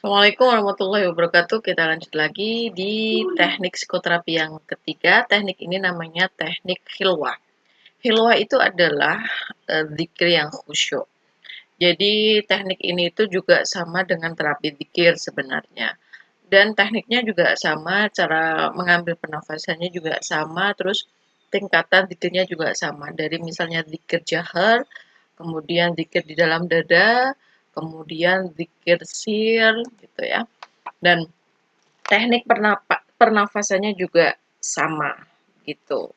Assalamualaikum warahmatullahi wabarakatuh. Kita lanjut lagi di teknik psikoterapi yang ketiga. Teknik ini namanya teknik khilwah. Khilwah itu adalah zikir yang khusyuk. Jadi teknik ini itu juga sama dengan terapi zikir sebenarnya. Dan tekniknya juga sama, cara mengambil pernafasannya juga sama, terus tingkatan zikirnya juga sama. Dari misalnya zikir jahar, kemudian zikir di dalam dada, kemudian zikir sir gitu ya. Dan teknik pernafasannya juga sama gitu.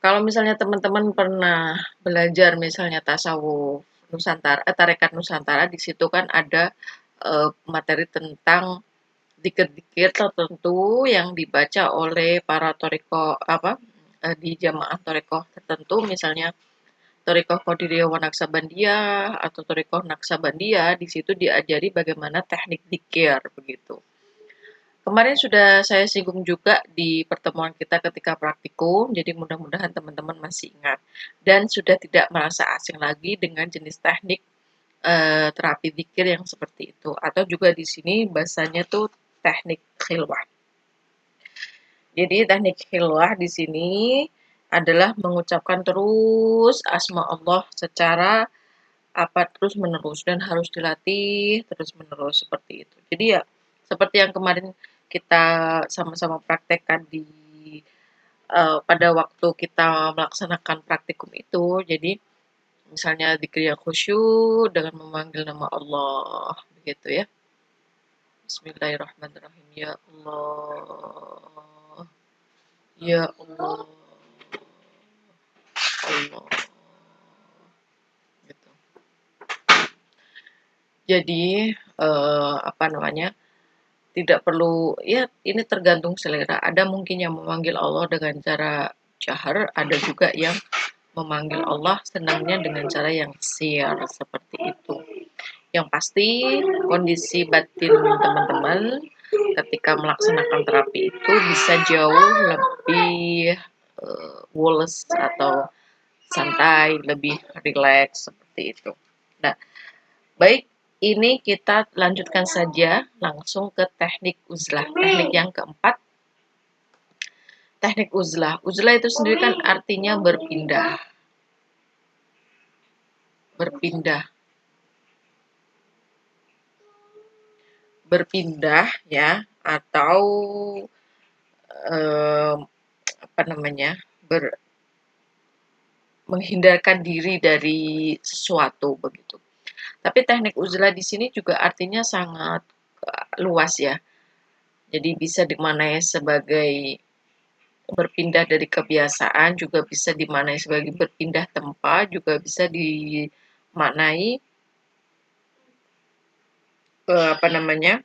Kalau misalnya teman-teman pernah belajar misalnya tasawuf Nusantara, tarekat Nusantara, di situ kan ada materi tentang dikir-dikir tertentu yang dibaca oleh para toriko apa di jamaah toriko tertentu, misalnya toriko Qadiriyah wa Naksabandiyah atau toriko Naksabandiyah. Di situ diajari bagaimana teknik dikir begitu. Kemarin sudah saya singgung juga di pertemuan kita ketika praktikum, jadi mudah-mudahan teman-teman masih ingat dan sudah tidak merasa asing lagi dengan jenis teknik terapi zikir yang seperti itu. Atau juga di sini bahasanya tuh teknik khilwah. Jadi teknik khilwah di sini adalah mengucapkan terus asma Allah secara terus menerus, dan harus dilatih terus menerus seperti itu. Jadi ya seperti yang kemarin kita sama-sama praktekkan pada waktu kita melaksanakan praktikum itu. Jadi misalnya dzikir yang khusyuk dengan memanggil nama Allah begitu ya. Bismillahirrahmanirrahim. Ya Allah, ya Allah, Allah gitu. Jadi apa namanya? Tidak perlu, ya ini tergantung selera. Ada mungkin yang memanggil Allah dengan cara jahar, ada juga yang memanggil Allah senangnya dengan cara yang sir seperti itu. Yang pasti kondisi batin teman-teman ketika melaksanakan terapi itu bisa jauh lebih woles atau santai, lebih rileks seperti itu. Nah, baik, ini kita lanjutkan saja langsung ke teknik uzlah. Teknik yang keempat, teknik uzlah. Uzlah itu sendiri kan artinya berpindah. Berpindah. Berpindah ya, atau eh, apa namanya? Menghindarkan diri dari sesuatu begitu. Tapi teknik uzlah di sini juga artinya sangat luas ya. Jadi bisa dimaknai sebagai berpindah dari kebiasaan, juga bisa dimaknai sebagai berpindah tempat, juga bisa dimaknai apa namanya?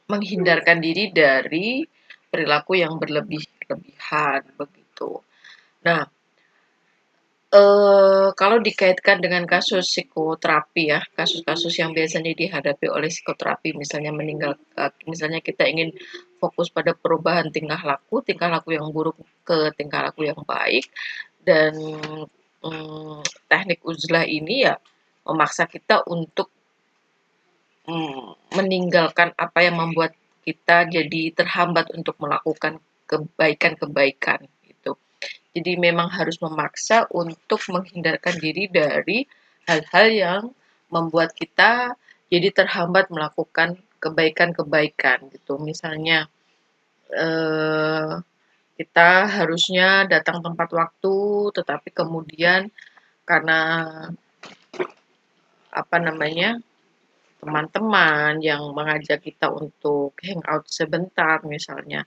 Menghindarkan diri dari perilaku yang berlebihan begitu. Nah, kalau dikaitkan dengan kasus psikoterapi ya, kasus-kasus yang biasanya dihadapi oleh psikoterapi, misalnya misalnya kita ingin fokus pada perubahan tingkah laku yang buruk ke tingkah laku yang baik, dan teknik uzlah ini ya memaksa kita untuk meninggalkan apa yang membuat kita jadi terhambat untuk melakukan kebaikan-kebaikan gitu. Jadi memang harus memaksa untuk menghindarkan diri dari hal-hal yang membuat kita jadi terhambat melakukan kebaikan-kebaikan gitu. Misalnya eh, kita harusnya datang tepat waktu, tetapi kemudian karena apa namanya, teman-teman yang mengajak kita untuk hangout sebentar misalnya,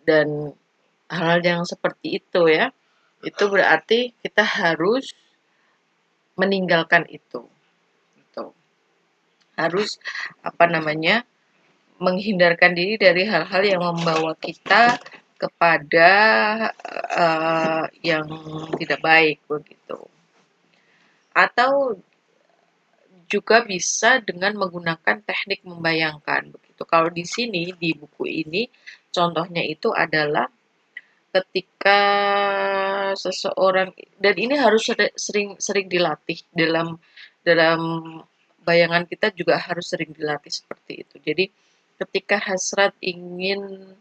dan hal-hal yang seperti itu ya, itu berarti kita harus meninggalkan itu gitu. Harus apa namanya, menghindarkan diri dari hal-hal yang membawa kita kepada yang tidak baik begitu. Atau juga bisa dengan menggunakan teknik membayangkan begitu. Kalau di sini di buku ini contohnya itu adalah ketika seseorang, dan ini harus sering-sering dilatih dalam dalam bayangan kita juga harus sering dilatih seperti itu. Jadi ketika hasrat ingin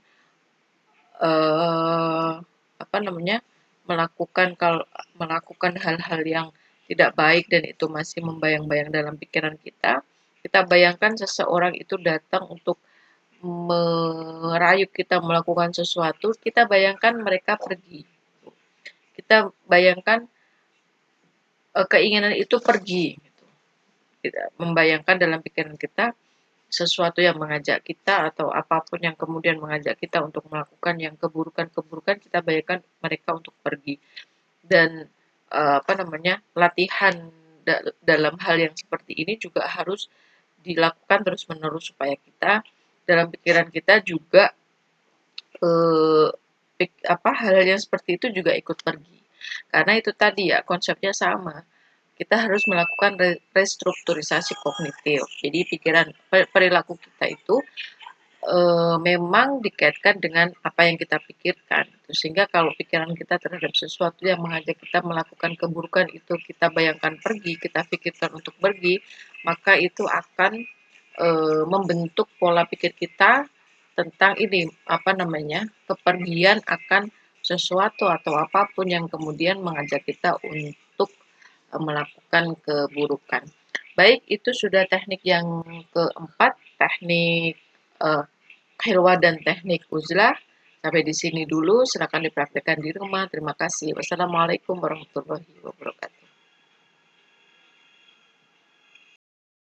eh, apa namanya melakukan hal-hal yang tidak baik dan itu masih membayang-bayang dalam pikiran kita, kita bayangkan seseorang itu datang untuk merayu kita melakukan sesuatu, kita bayangkan mereka pergi. Kita bayangkan keinginan itu pergi. Gitu. Kita membayangkan dalam pikiran kita sesuatu yang mengajak kita atau apapun yang kemudian mengajak kita untuk melakukan yang keburukan-keburukan, kita bayangkan mereka untuk pergi. Dan latihan dalam hal yang seperti ini juga harus dilakukan terus-menerus supaya kita dalam pikiran kita juga eh, hal yang seperti itu juga ikut pergi. Karena itu tadi ya konsepnya sama. Kita harus melakukan restrukturisasi kognitif. Jadi pikiran perilaku kita itu memang dikaitkan dengan apa yang kita pikirkan. Sehingga kalau pikiran kita terhadap sesuatu yang mengajak kita melakukan keburukan itu kita bayangkan pergi, kita pikirkan untuk pergi, maka itu akan membentuk pola pikir kita tentang ini kepergian akan sesuatu atau apapun yang kemudian mengajak kita untuk melakukan keburukan. Baik, itu sudah teknik yang keempat, teknik uh, Hilwa dan teknik uzlah. Sampai di sini dulu, silakan dipraktikkan di rumah. Terima kasih. Wassalamualaikum warahmatullahi wabarakatuh.